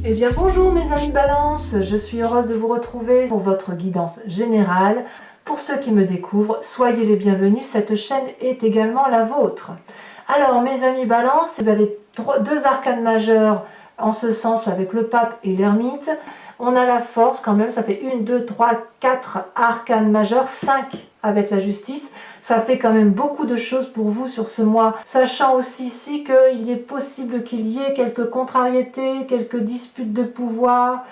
Eh bien bonjour mes amis Balance, je suis heureuse de vous retrouver pour votre guidance générale. Pour ceux qui me découvrent, soyez les bienvenus, cette chaîne est également la vôtre. Alors mes amis Balance, vous avez deux arcanes majeures en ce sens avec le pape et l'ermite. On a la force quand même, ça fait 1, 2, 3, 4 arcanes majeures, 5 avec la justice. Ça fait quand même beaucoup de choses pour vous sur ce mois, sachant aussi ici qu'il est possible qu'il y ait quelques contrariétés, quelques disputes de pouvoir,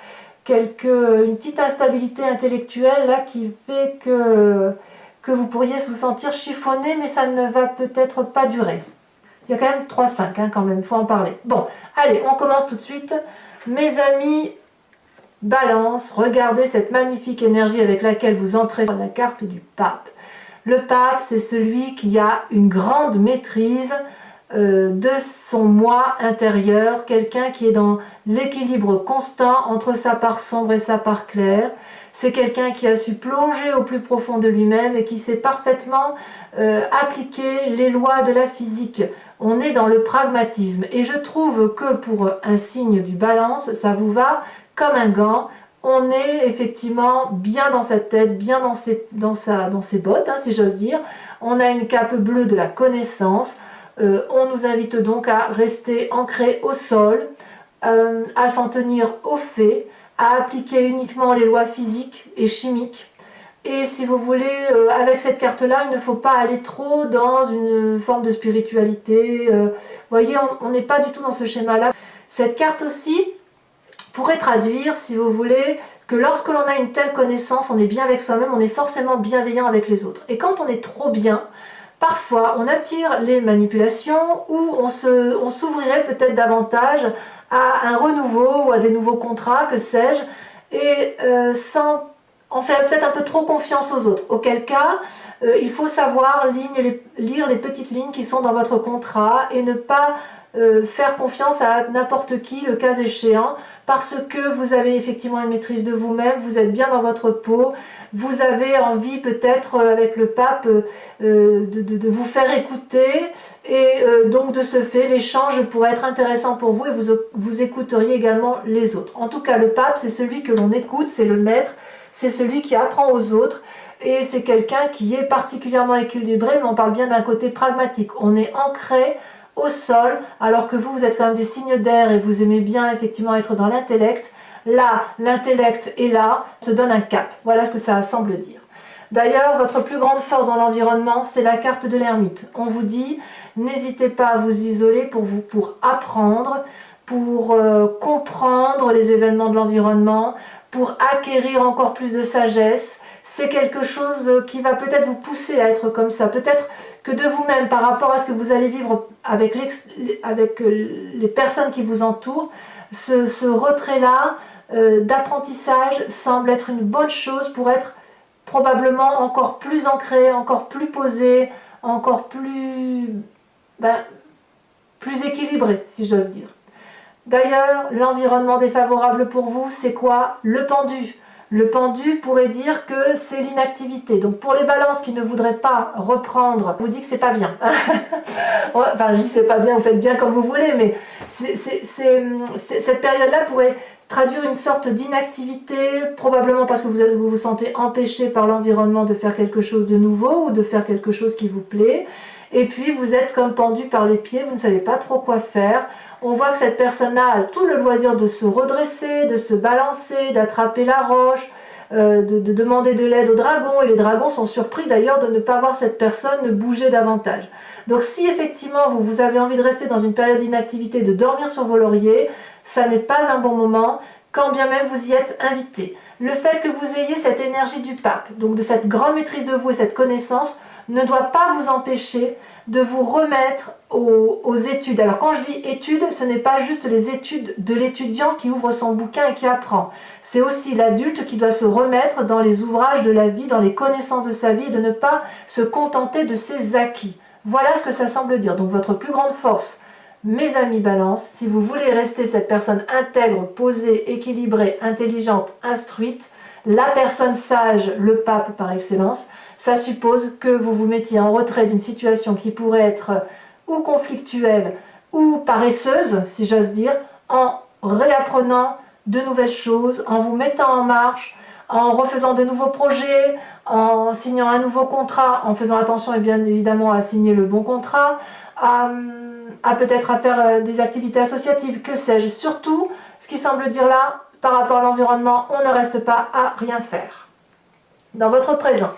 une petite instabilité intellectuelle là qui fait que vous pourriez vous sentir chiffonné, mais ça ne va peut-être pas durer. Il y a quand même 3-5 quand même, il faut en parler. Bon, allez, on commence tout de suite. Mes amis Balance, regardez cette magnifique énergie avec laquelle vous entrez dans la carte du pape. Le pape, c'est celui qui a une grande maîtrise de son moi intérieur, quelqu'un qui est dans l'équilibre constant entre sa part sombre et sa part claire. C'est quelqu'un qui a su plonger au plus profond de lui-même et qui sait parfaitement appliquer les lois de la physique. On est dans le pragmatisme et je trouve que pour un signe du Balance, ça vous va comme un gant. On est effectivement bien dans sa tête, bien dans ses bottes, si j'ose dire. On a une cape bleue de la connaissance. On nous invite donc à rester ancré au sol, à s'en tenir aux faits, à appliquer uniquement les lois physiques et chimiques. Et si vous voulez, avec cette carte-là, il ne faut pas aller trop dans une forme de spiritualité. Vous voyez, on n'est pas du tout dans ce schéma-là. Cette carte aussi pourrait traduire, si vous voulez, que lorsque l'on a une telle connaissance, on est bien avec soi-même, on est forcément bienveillant avec les autres. Et quand on est trop bien, parfois on attire les manipulations ou on s'ouvrirait peut-être davantage à un renouveau ou à des nouveaux contrats, que sais-je, et on fait peut-être un peu trop confiance aux autres. Auquel cas, il faut savoir lire les petites lignes qui sont dans votre contrat et ne pas faire confiance à n'importe qui, le cas échéant, parce que vous avez effectivement une maîtrise de vous-même, vous êtes bien dans votre peau, vous avez envie peut-être avec le pape de vous faire écouter, et donc de ce fait l'échange pourrait être intéressant pour vous et vous écouteriez également les autres. En tout cas, le pape, c'est celui que l'on écoute, c'est le maître, c'est celui qui apprend aux autres, et c'est quelqu'un qui est particulièrement équilibré, mais on parle bien d'un côté pragmatique. On est ancré au sol, alors que vous êtes quand même des signes d'air et vous aimez bien effectivement être dans l'intellect. Là, l'intellect est là, se donne un cap. Voilà ce que ça semble dire. D'ailleurs, votre plus grande force dans l'environnement, c'est la carte de l'ermite. On vous dit, n'hésitez pas à vous isoler pour apprendre, pour comprendre les événements de l'environnement, pour acquérir encore plus de sagesse. C'est quelque chose qui va peut-être vous pousser à être comme ça. Peut-être que de vous-même, par rapport à ce que vous allez vivre avec les personnes qui vous entourent, ce retrait-là d'apprentissage semble être une bonne chose pour être probablement encore plus ancré, encore plus posé, encore plus équilibré, si j'ose dire. D'ailleurs, l'environnement défavorable pour vous, c'est quoi? Le pendu. Le pendu pourrait dire que c'est l'inactivité. Donc pour les balances qui ne voudraient pas reprendre, je vous dis que c'est pas bien. Enfin, je dis c'est pas bien, vous faites bien comme vous voulez, mais cette période-là pourrait traduire une sorte d'inactivité, probablement parce que vous vous sentez empêché par l'environnement de faire quelque chose de nouveau ou de faire quelque chose qui vous plaît. Et puis vous êtes comme pendu par les pieds, vous ne savez pas trop quoi faire. On voit que cette personne-là a tout le loisir de se redresser, de se balancer, d'attraper la roche, de demander de l'aide aux dragons. Et les dragons sont surpris d'ailleurs de ne pas voir cette personne bouger davantage. Donc si effectivement vous avez envie de rester dans une période d'inactivité, de dormir sur vos lauriers, ça n'est pas un bon moment, quand bien même vous y êtes invité. Le fait que vous ayez cette énergie du pape, donc de cette grande maîtrise de vous et cette connaissance, ne doit pas vous empêcher de vous remettre aux études. Alors quand je dis études, ce n'est pas juste les études de l'étudiant qui ouvre son bouquin et qui apprend. C'est aussi l'adulte qui doit se remettre dans les ouvrages de la vie, dans les connaissances de sa vie, et de ne pas se contenter de ses acquis. Voilà ce que ça semble dire. Donc votre plus grande force, mes amis Balance, si vous voulez rester cette personne intègre, posée, équilibrée, intelligente, instruite, la personne sage, le pape par excellence, ça suppose que vous vous mettiez en retrait d'une situation qui pourrait être ou conflictuelle ou paresseuse, si j'ose dire, en réapprenant de nouvelles choses, en vous mettant en marche, en refaisant de nouveaux projets, en signant un nouveau contrat, en faisant attention et bien évidemment à signer le bon contrat, à peut-être à faire des activités associatives, que sais-je. Surtout, ce qui semble dire là, par rapport à l'environnement, on ne reste pas à rien faire. Dans votre présent,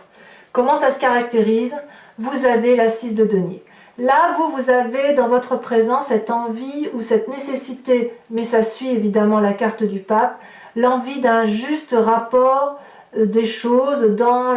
comment ça se caractérise? Vous avez la 6 de denier. Là, vous avez dans votre présent cette envie ou cette nécessité, mais ça suit évidemment la carte du pape, l'envie d'un juste rapport des choses dans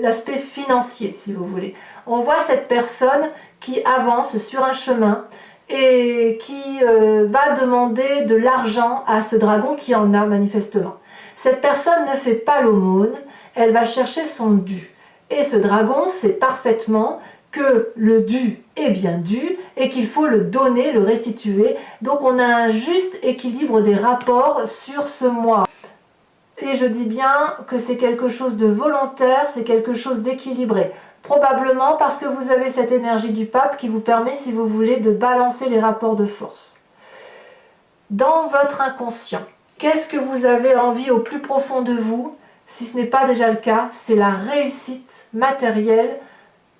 l'aspect financier, si vous voulez. On voit cette personne qui avance sur un chemin et qui va demander de l'argent à ce dragon qui en a manifestement. Cette personne ne fait pas l'aumône, elle va chercher son dû. Et ce dragon sait parfaitement que le dû est bien dû et qu'il faut le donner, le restituer. Donc on a un juste équilibre des rapports sur ce mois. Et je dis bien que c'est quelque chose de volontaire, c'est quelque chose d'équilibré. Probablement parce que vous avez cette énergie du pape qui vous permet, si vous voulez, de balancer les rapports de force. Dans votre inconscient, qu'est-ce que vous avez envie au plus profond de vous? Si ce n'est pas déjà le cas, c'est la réussite matérielle,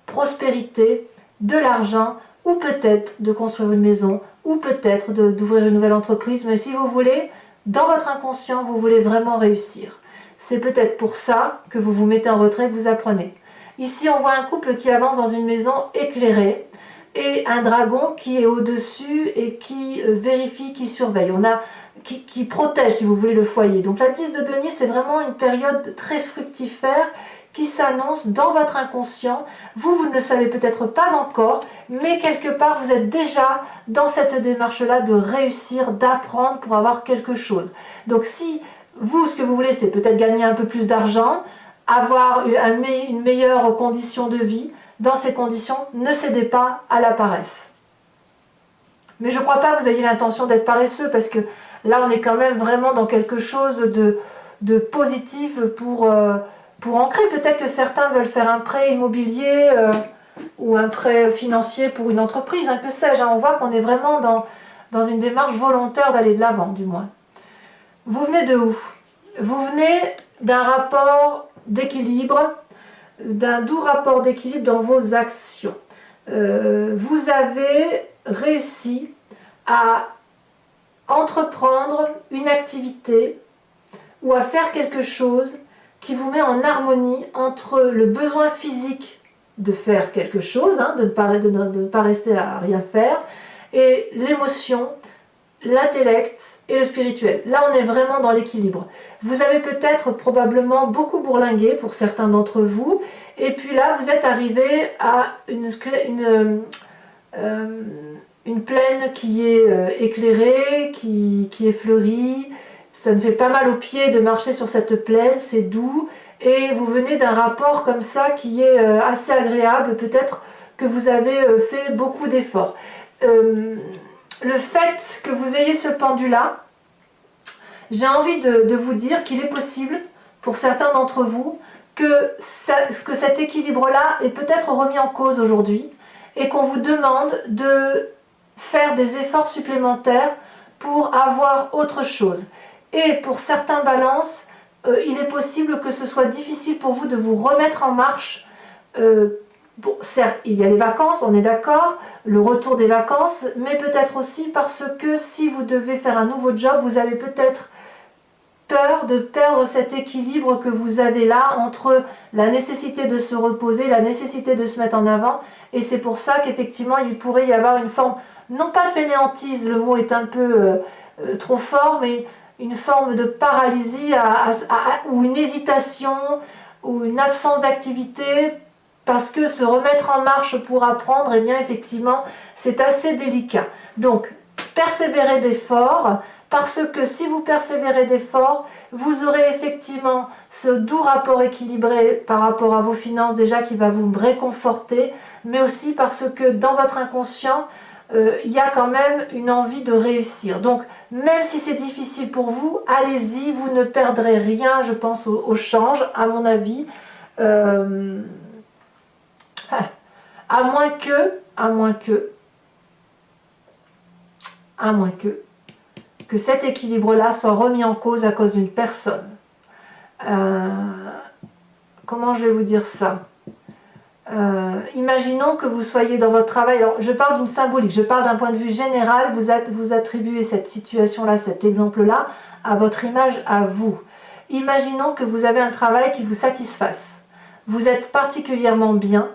prospérité, de l'argent, ou peut-être de construire une maison, ou peut-être d'ouvrir une nouvelle entreprise. Mais si vous voulez, dans votre inconscient, vous voulez vraiment réussir. C'est peut-être pour ça que vous vous mettez en retrait, que vous apprenez. Ici, on voit un couple qui avance dans une maison éclairée et un dragon qui est au-dessus et qui vérifie, qui surveille. On a qui protège, si vous voulez, le foyer. Donc la 10 de denier, c'est vraiment une période très fructifère qui s'annonce dans votre inconscient. Vous ne le savez peut-être pas encore, mais quelque part, vous êtes déjà dans cette démarche-là de réussir, d'apprendre pour avoir quelque chose. Donc si vous, ce que vous voulez, c'est peut-être gagner un peu plus d'argent, avoir une meilleure condition de vie, dans ces conditions, ne cédez pas à la paresse. Mais je ne crois pas que vous ayez l'intention d'être paresseux, parce que là, on est quand même vraiment dans quelque chose de positif pour ancrer. Peut-être que certains veulent faire un prêt immobilier ou un prêt financier pour une entreprise, que sais-je. On voit qu'on est vraiment dans une démarche volontaire d'aller de l'avant, du moins. Vous venez de où? Vous venez d'un rapport d'équilibre, d'un doux rapport d'équilibre dans vos actions. Vous avez réussi à entreprendre une activité ou à faire quelque chose qui vous met en harmonie entre le besoin physique de faire quelque chose, de ne pas rester à rien faire, et l'émotion, l'intellect et le spirituel. Là, on est vraiment dans l'équilibre. Vous avez peut-être probablement beaucoup bourlingué pour certains d'entre vous, et puis là, vous êtes arrivé à une plaine qui est éclairée, qui est fleurie. Ça me fait pas mal aux pieds de marcher sur cette plaine, c'est doux. Et vous venez d'un rapport comme ça qui est assez agréable, peut-être que vous avez fait beaucoup d'efforts. Le fait que vous ayez ce pendu-là, j'ai envie de vous dire qu'il est possible, pour certains d'entre vous, que cet équilibre-là est peut-être remis en cause aujourd'hui et qu'on vous demande de faire des efforts supplémentaires pour avoir autre chose. Et pour certains balances, il est possible que ce soit difficile pour vous de vous remettre en marche. Bon, certes, il y a les vacances, on est d'accord, le retour des vacances, mais peut-être aussi parce que si vous devez faire un nouveau job, vous avez peut-être peur de perdre cet équilibre que vous avez là entre la nécessité de se reposer, la nécessité de se mettre en avant, et c'est pour ça qu'effectivement il pourrait y avoir une forme, non pas de fainéantise, le mot est un peu trop fort, mais une forme de paralysie ou une hésitation ou une absence d'activité, parce que se remettre en marche pour apprendre, eh bien effectivement c'est assez délicat. Donc persévérez d'efforts, parce que si vous persévérez d'efforts, vous aurez effectivement ce doux rapport équilibré par rapport à vos finances déjà qui va vous réconforter, mais aussi parce que dans votre inconscient, il y a quand même une envie de réussir. Donc même si c'est difficile pour vous, allez-y, vous ne perdrez rien, je pense, au change, à mon avis. À moins que, que cet équilibre-là soit remis en cause à cause d'une personne. Comment je vais vous dire ça? Imaginons que vous soyez dans votre travail, alors je parle d'une symbolique, je parle d'un point de vue général, vous attribuez cette situation-là, cet exemple-là, à votre image, à vous. Imaginons que vous avez un travail qui vous satisfasse. Vous êtes particulièrement bien,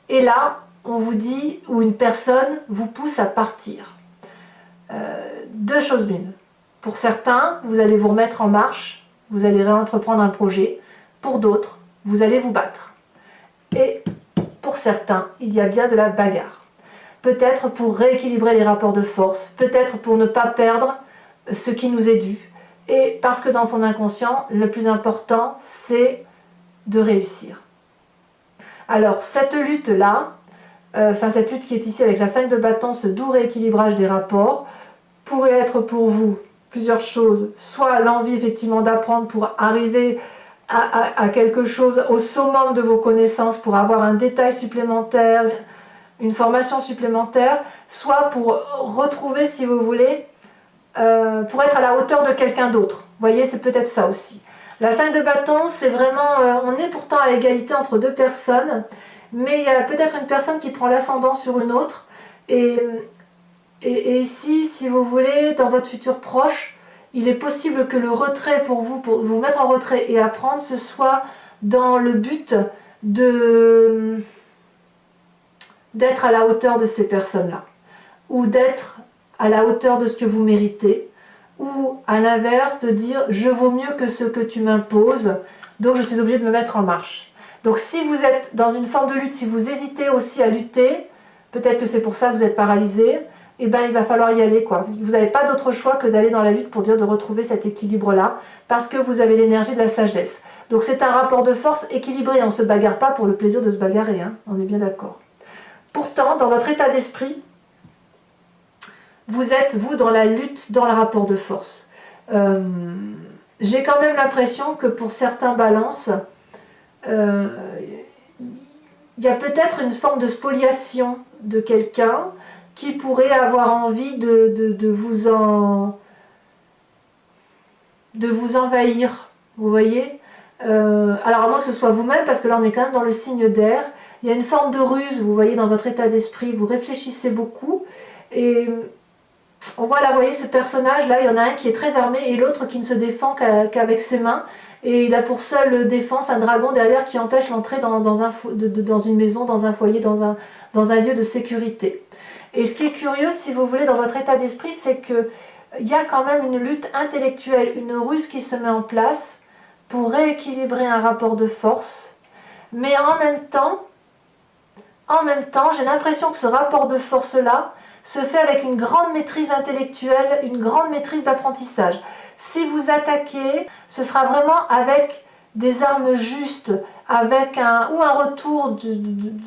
et là, on vous dit, ou une personne vous pousse à partir. Deux choses l'une. Pour certains, vous allez vous remettre en marche, vous allez réentreprendre un projet. Pour d'autres, vous allez vous battre. Et pour certains, il y a bien de la bagarre. Peut-être pour rééquilibrer les rapports de force, peut-être pour ne pas perdre ce qui nous est dû. Et parce que dans son inconscient, le plus important, c'est de réussir. Alors, cette lutte-là, cette lutte qui est ici avec la 5 de bâton, ce doux rééquilibrage des rapports, pourrait être pour vous plusieurs choses. Soit l'envie effectivement d'apprendre pour arriver à quelque chose au summum de vos connaissances, pour avoir un détail supplémentaire, une formation supplémentaire, soit pour retrouver, si vous voulez, pour être à la hauteur de quelqu'un d'autre. Vous voyez, c'est peut-être ça aussi. La 5 de bâton, c'est vraiment, on est pourtant à égalité entre deux personnes, mais il y a peut-être une personne qui prend l'ascendant sur une autre, et ici, si vous voulez, dans votre futur proche, il est possible que le retrait pour vous mettre en retrait et apprendre, ce soit dans le but d'être à la hauteur de ces personnes-là, ou d'être à la hauteur de ce que vous méritez, ou à l'inverse, de dire « je vaux mieux que ce que tu m'imposes, donc je suis obligé de me mettre en marche ». Donc si vous êtes dans une forme de lutte, si vous hésitez aussi à lutter, peut-être que c'est pour ça que vous êtes paralysé, eh ben, il va falloir y aller, quoi. Vous n'avez pas d'autre choix que d'aller dans la lutte pour dire de retrouver cet équilibre-là, parce que vous avez l'énergie de la sagesse. Donc c'est un rapport de force équilibré, on ne se bagarre pas pour le plaisir de se bagarrer, hein. On est bien d'accord. Pourtant, dans votre état d'esprit, vous êtes, vous, dans la lutte, dans le rapport de force. J'ai quand même l'impression que pour certains balances, il y a peut-être une forme de spoliation de quelqu'un qui pourrait avoir envie de vous envahir, vous voyez. Alors à moins que ce soit vous-même, parce que là on est quand même dans le signe d'air, il y a une forme de ruse, vous voyez, dans votre état d'esprit, vous réfléchissez beaucoup, et on voit là, vous voyez, ce personnage-là, il y en a un qui est très armé, et l'autre qui ne se défend qu'avec ses mains, et il a pour seule défense un dragon derrière qui empêche l'entrée dans une maison, dans un foyer, dans un lieu de sécurité. Et ce qui est curieux, si vous voulez, dans votre état d'esprit, c'est qu'il y a quand même une lutte intellectuelle, une ruse qui se met en place pour rééquilibrer un rapport de force. Mais en même temps, j'ai l'impression que ce rapport de force-là se fait avec une grande maîtrise intellectuelle, une grande maîtrise d'apprentissage. Si vous attaquez, ce sera vraiment avec des armes justes, avec un retour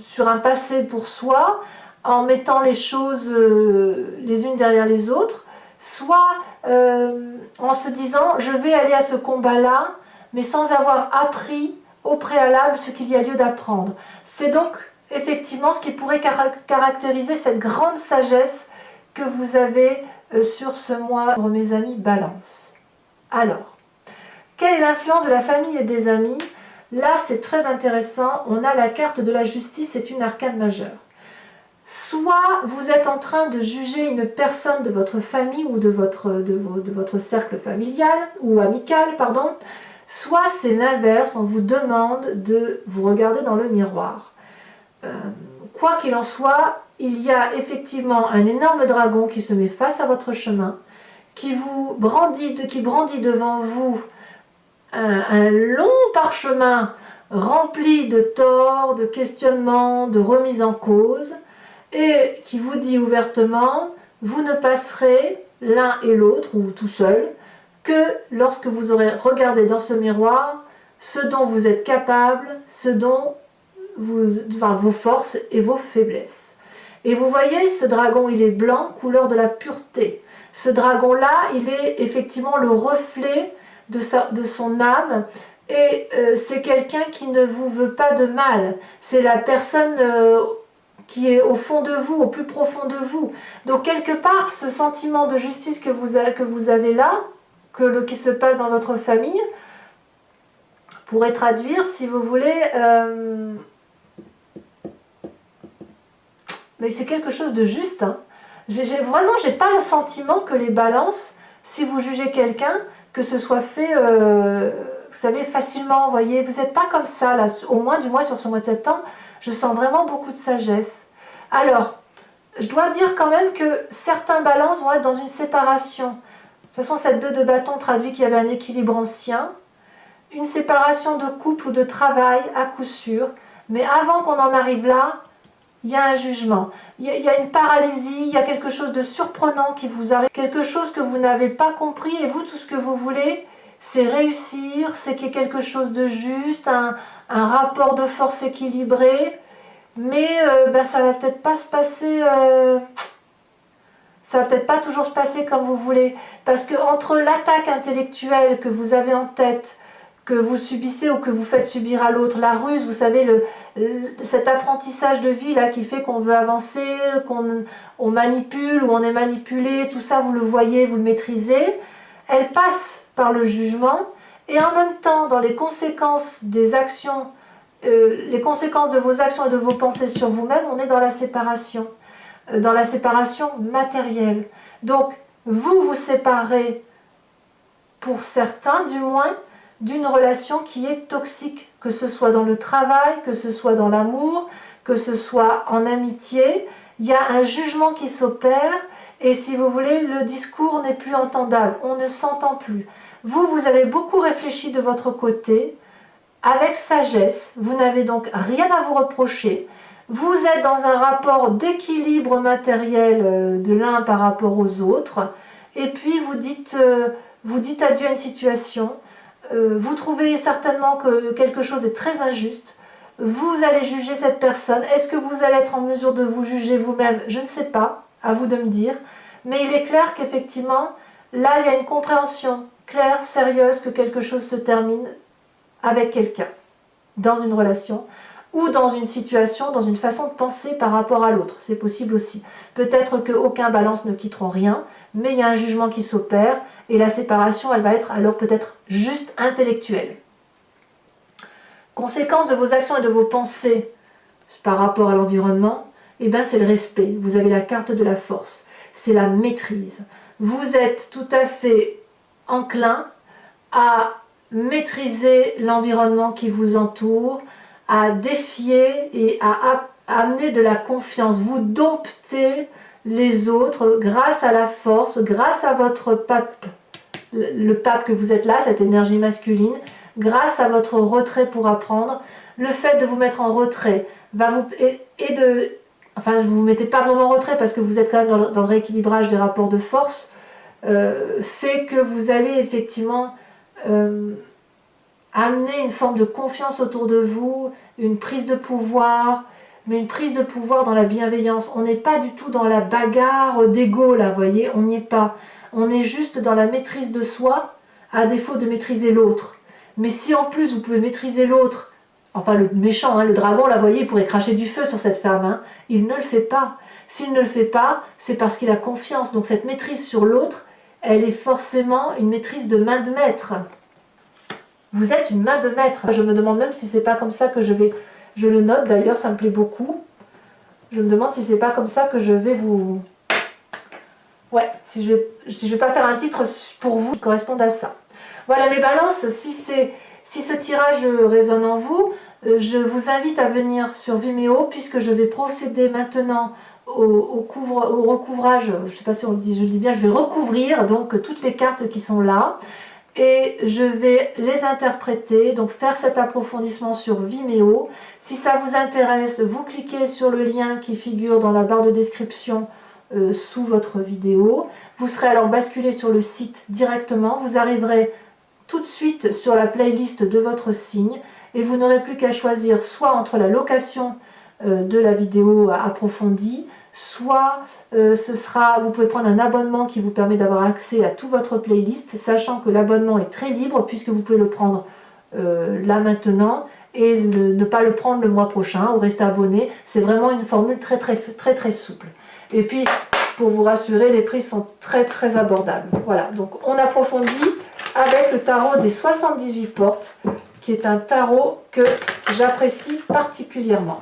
sur un passé pour soi, en mettant les choses les unes derrière les autres, soit en se disant je vais aller à ce combat-là, mais sans avoir appris au préalable ce qu'il y a lieu d'apprendre. C'est donc effectivement ce qui pourrait caractériser cette grande sagesse que vous avez sur ce mois, mes amis Balance. Alors, quelle est l'influence de la famille et des amis? Là, c'est très intéressant. On a la carte de la justice, c'est une arcane majeure. Soit vous êtes en train de juger une personne de votre famille ou de votre cercle familial ou amical, pardon, soit c'est l'inverse, on vous demande de vous regarder dans le miroir. Quoi qu'il en soit, il y a effectivement un énorme dragon qui se met face à votre chemin, qui brandit devant vous un long parchemin rempli de torts, de questionnements, de remises en cause, et qui vous dit ouvertement, vous ne passerez l'un et l'autre, ou tout seul, que lorsque vous aurez regardé dans ce miroir ce dont vous êtes capable, ce dont vos forces et vos faiblesses. Et vous voyez, ce dragon, il est blanc, couleur de la pureté. Ce dragon-là, il est effectivement le reflet de son âme, et c'est quelqu'un qui ne vous veut pas de mal. C'est la personne qui est au fond de vous, au plus profond de vous. Donc quelque part, ce sentiment de justice que vous avez là, qui se passe dans votre famille, pourrait traduire, si vous voulez, mais c'est quelque chose de juste. Hein. Vraiment, j'ai pas le sentiment que les balances, si vous jugez quelqu'un, que ce soit fait, vous savez, facilement, vous voyez, vous n'êtes pas comme ça, là, au moins du moins sur ce mois de septembre, je sens vraiment beaucoup de sagesse. Alors, je dois dire quand même que certains balances vont être dans une séparation. De toute façon, cette 2 de bâton traduit qu'il y avait un équilibre ancien, une séparation de couple ou de travail, à coup sûr, mais avant qu'on en arrive là, il y a un jugement, il y a une paralysie, il y a quelque chose de surprenant qui vous arrive, quelque chose que vous n'avez pas compris, et vous, tout ce que vous voulez, c'est réussir, c'est qu'il y ait quelque chose de juste, un rapport de force équilibré, mais ça va peut-être pas se passer, ça va peut-être pas toujours se passer comme vous voulez, parce que entre l'attaque intellectuelle que vous avez en tête, que vous subissez ou que vous faites subir à l'autre, la ruse, vous savez, cet apprentissage de vie là qui fait qu'on veut avancer, qu'on manipule ou on est manipulé, tout ça vous le voyez, vous le maîtrisez, elle passe par le jugement, et en même temps, dans les conséquences des actions, les conséquences de vos actions et de vos pensées sur vous-même, on est dans la séparation matérielle. Donc, vous vous séparez, pour certains du moins, d'une relation qui est toxique, que ce soit dans le travail, que ce soit dans l'amour, que ce soit en amitié. Il y a un jugement qui s'opère, et si vous voulez, le discours n'est plus entendable, on ne s'entend plus. Vous avez beaucoup réfléchi de votre côté, avec sagesse, vous n'avez donc rien à vous reprocher, vous êtes dans un rapport d'équilibre matériel de l'un par rapport aux autres, et puis vous dites adieu à une situation, vous trouvez certainement que quelque chose est très injuste, vous allez juger cette personne. Est-ce que vous allez être en mesure de vous juger vous-même? Je ne sais pas, à vous de me dire, mais il est clair qu'effectivement, là il y a une compréhension claire, sérieuse, que quelque chose se termine avec quelqu'un, dans une relation, ou dans une situation, dans une façon de penser par rapport à l'autre. C'est possible aussi. Peut-être qu'aucun balance ne quitteront rien, mais il y a un jugement qui s'opère, et la séparation, elle va être alors peut-être juste intellectuelle. Conséquence de vos actions et de vos pensées par rapport à l'environnement, eh bien c'est le respect. Vous avez la carte de la force, c'est la maîtrise. Vous êtes tout à fait enclin à maîtriser l'environnement qui vous entoure, à défier et à amener de la confiance. Vous domptez les autres grâce à la force, grâce à votre pape, le pape que vous êtes là, cette énergie masculine, grâce à votre retrait pour apprendre. Le fait de vous mettre en retrait va vous enfin vous ne vous mettez pas vraiment en retrait parce que vous êtes quand même dans le rééquilibrage des rapports de force, fait que vous allez effectivement amener une forme de confiance autour de vous, une prise de pouvoir, mais une prise de pouvoir dans la bienveillance. On n'est pas du tout dans la bagarre d'ego là, vous voyez, on n'y est pas. On est juste dans la maîtrise de soi, à défaut de maîtriser l'autre. Mais si en plus vous pouvez maîtriser l'autre, enfin le méchant, hein, le dragon là, vous voyez, il pourrait cracher du feu sur cette femme, hein, il ne le fait pas. S'il ne le fait pas, c'est parce qu'il a confiance. Donc cette maîtrise sur l'autre, elle est forcément une maîtrise de main de maître. Vous êtes une main de maître. Je me demande même si c'est pas comme ça que je le note d'ailleurs, ça me plaît beaucoup. Je me demande si c'est pas comme ça que je vais vous... Ouais, si je vais pas faire un titre pour vous qui corresponde à ça. Voilà mes balances, si ce tirage résonne en vous, je vous invite à venir sur Vimeo puisque je vais procéder maintenant au recouvrage, je ne sais pas si je le dis bien, je vais recouvrir donc toutes les cartes qui sont là. Et je vais les interpréter, donc faire cet approfondissement sur Vimeo. Si ça vous intéresse, vous cliquez sur le lien qui figure dans la barre de description sous votre vidéo. Vous serez alors basculé sur le site directement. Vous arriverez tout de suite sur la playlist de votre signe et vous n'aurez plus qu'à choisir soit entre la location de la vidéo approfondie, soit vous pouvez prendre un abonnement qui vous permet d'avoir accès à toute votre playlist, sachant que l'abonnement est très libre puisque vous pouvez le prendre là maintenant et ne pas le prendre le mois prochain ou rester abonné. C'est vraiment une formule très souple. Et puis, pour vous rassurer, les prix sont très abordables. Voilà, donc on approfondit avec le tarot des 78 portes, qui est un tarot que j'apprécie particulièrement.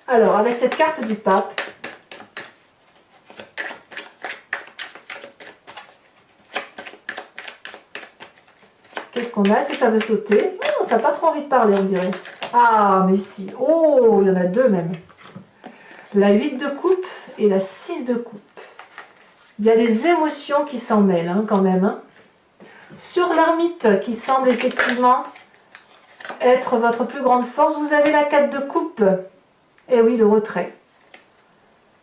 Alors, avec cette carte du pape, qu'est-ce qu'on a? Est-ce que ça veut sauter? Oh, ça n'a pas trop envie de parler, on dirait. Ah, mais si. Oh, il y en a deux même. La 8 de coupe et la 6 de coupe. Il y a des émotions qui s'en mêlent, hein, quand même. Hein. Sur l'ermite, qui semble effectivement être votre plus grande force, vous avez la 4 de coupe. Et oui, le retrait.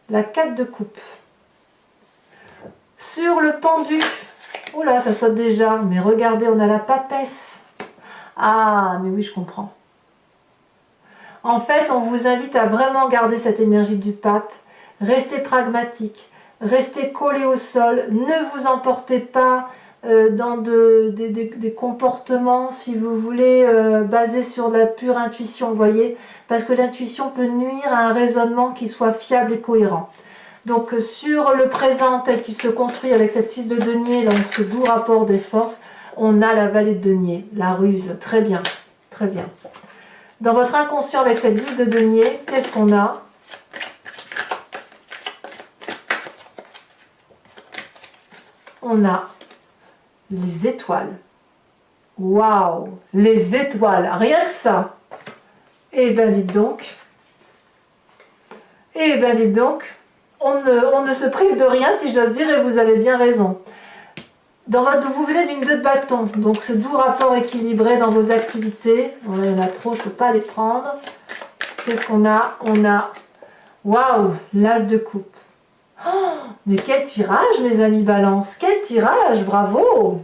La 4 de coupe. Sur le pendu, oh là, ça saute déjà, mais regardez, on a la papesse. Ah, mais oui, je comprends. En fait, on vous invite à vraiment garder cette énergie du pape. Restez pragmatique, restez collé au sol, ne vous emportez pas dans des comportements, si vous voulez, basés sur la pure intuition, vous voyez, parce que l'intuition peut nuire à un raisonnement qui soit fiable et cohérent. Donc sur le présent tel qu'il se construit avec cette 6 de denier, donc ce doux rapport des forces, on a la vallée de denier, la ruse, très bien, très bien. Dans votre inconscient avec cette 10 de denier, qu'est-ce qu'on a? On a les étoiles. Waouh, les étoiles, rien que ça. Eh bien dites donc, on ne se prive de rien si j'ose dire et vous avez bien raison. Vous venez d'une 2 de bâton, donc ce doux rapport équilibré dans vos activités. Bon, il y en a trop, je ne peux pas les prendre. Qu'est-ce qu'on a? On a, waouh, l'as de coupe. Oh, mais quel tirage, mes amis Balance, quel tirage, bravo!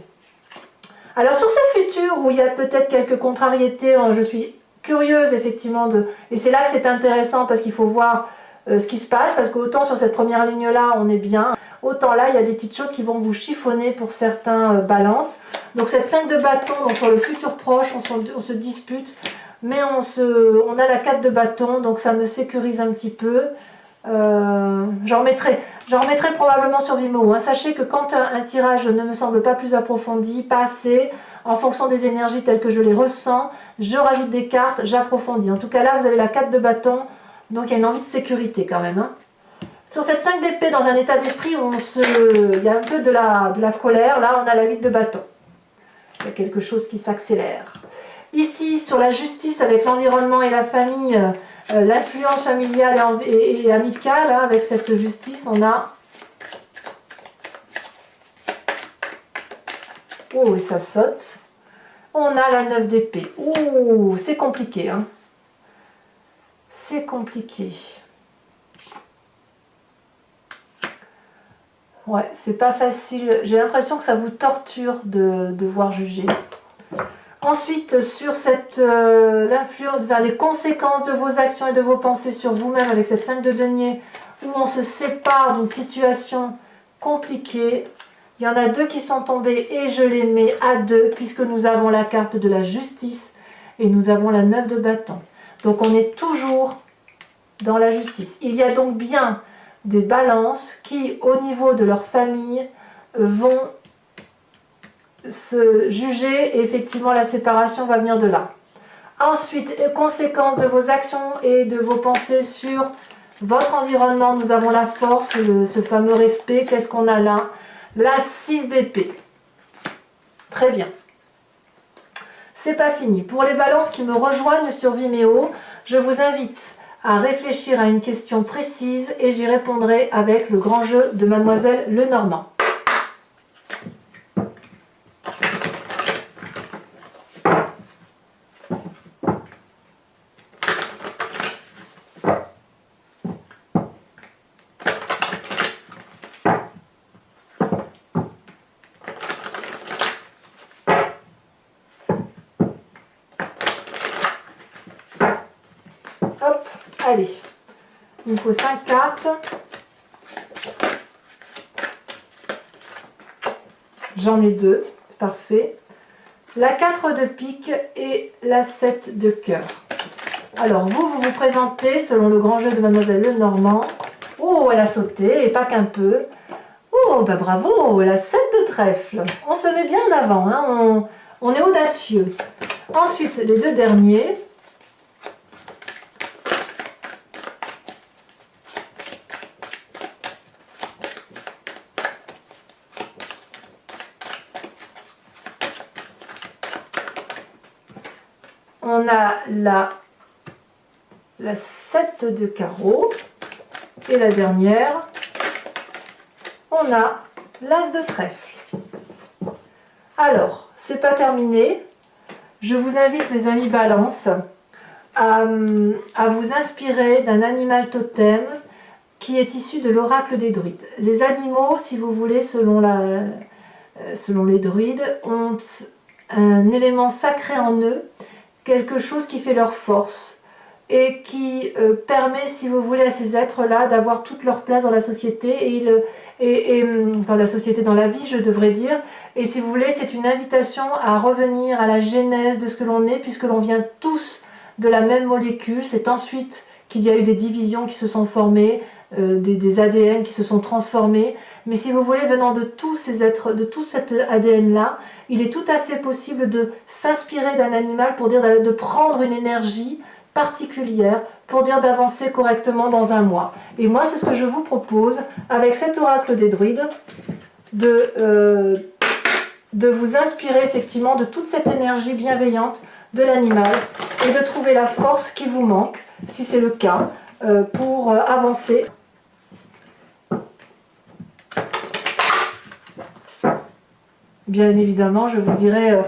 Alors sur ce futur où il y a peut-être quelques contrariétés, je suis curieuse effectivement et c'est là que c'est intéressant parce qu'il faut voir ce qui se passe, parce qu'autant sur cette première ligne là on est bien, autant là il y a des petites choses qui vont vous chiffonner pour certains balances. Donc cette 5 de bâton, donc sur le futur proche on se dispute, mais on a la 4 de bâton, donc ça me sécurise un petit peu. J'en remettrai probablement sur Vimeo. Hein. Sachez que quand un tirage ne me semble pas plus approfondi, pas assez, en fonction des énergies telles que je les ressens, je rajoute des cartes, j'approfondis. En tout cas là, vous avez la 4 de bâton, donc il y a une envie de sécurité quand même. Hein. Sur cette 5 d'épée, dans un état d'esprit où il y a un peu de la colère, là on a la 8 de bâton. Il y a quelque chose qui s'accélère. Ici, sur la justice avec l'environnement et la famille, l'influence familiale et amicale, hein, avec cette justice, on a... Oh, et ça saute. On a la 9 d'épée. Oh, c'est compliqué. Hein. C'est compliqué. Ouais, c'est pas facile. J'ai l'impression que ça vous torture de devoir juger. Ensuite, sur l'influence vers les conséquences de vos actions et de vos pensées sur vous-même avec cette 5 de denier, où on se sépare d'une situation compliquée. Il y en a 2 qui sont tombés et je les mets à 2 puisque nous avons la carte de la justice et nous avons la 9 de bâton. Donc on est toujours dans la justice. Il y a donc bien des balances qui, au niveau de leur famille, vont se juger et effectivement la séparation va venir de là. Ensuite, conséquences de vos actions et de vos pensées sur votre environnement, nous avons la force, ce fameux respect. Qu'est-ce qu'on a là? La 6 d'épée. Très bien. C'est pas fini. Pour les balances qui me rejoignent sur Vimeo, je vous invite à réfléchir à une question précise et j'y répondrai avec le grand jeu de Mademoiselle Lenormand. Hop, allez. Il me faut 5 cartes. J'en ai 2, c'est parfait. La 4 de pique et la 7 de cœur. Alors vous vous présentez selon le grand jeu de Mademoiselle Lenormand. Oh, elle a sauté, et pas qu'un peu. Oh, bah bravo, la 7 de trèfle. On se met bien en avant, hein, on est audacieux. Ensuite, les 2 derniers. On a la 7 de carreau. Et la dernière, on a l'as de trèfle. Alors, c'est pas terminé. Je vous invite, mes amis Balance, à vous inspirer d'un animal totem qui est issu de l'oracle des druides. Les animaux, si vous voulez, selon les druides, ont un élément sacré en eux, quelque chose qui fait leur force et qui permet, si vous voulez, à ces êtres-là d'avoir toute leur place dans la société et dans la société, dans la vie, je devrais dire. Et si vous voulez, c'est une invitation à revenir à la genèse de ce que l'on est, puisque l'on vient tous de la même molécule. C'est ensuite qu'il y a eu des divisions qui se sont formées, des ADN qui se sont transformés. Mais si vous voulez, venant de tous ces êtres, de tout cet ADN-là, il est tout à fait possible de s'inspirer d'un animal pour dire de prendre une énergie particulière pour dire d'avancer correctement dans un mois. Et moi, c'est ce que je vous propose avec cet oracle des druides, de vous inspirer effectivement de toute cette énergie bienveillante de l'animal et de trouver la force qui vous manque, si c'est le cas, pour avancer. Bien évidemment, je vous dirai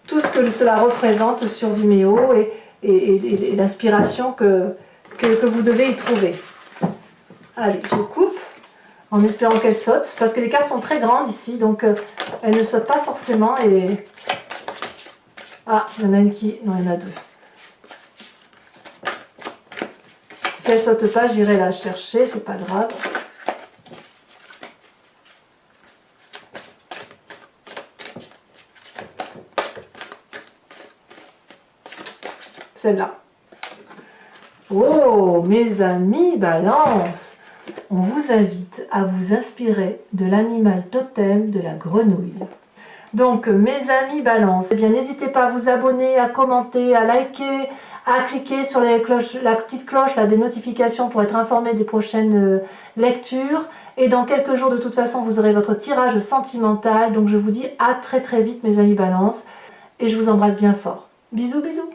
tout ce que cela représente sur Vimeo et l'inspiration que vous devez y trouver. Allez, je coupe en espérant qu'elle saute, parce que les cartes sont très grandes ici, donc elles ne sautent pas forcément. Et ah, il y en a une qui... Non, il y en a 2. Si elle ne saute pas, j'irai la chercher, c'est pas grave. Celle-là. Oh, mes amis Balance, on vous invite à vous inspirer de l'animal totem de la grenouille. Donc, mes amis Balance, eh bien, n'hésitez pas à vous abonner, à commenter, à liker, à cliquer sur la petite cloche là, des notifications pour être informé des prochaines lectures. Et dans quelques jours, de toute façon, vous aurez votre tirage sentimental. Donc, je vous dis à très très vite, mes amis Balance. Et je vous embrasse bien fort. Bisous, bisous.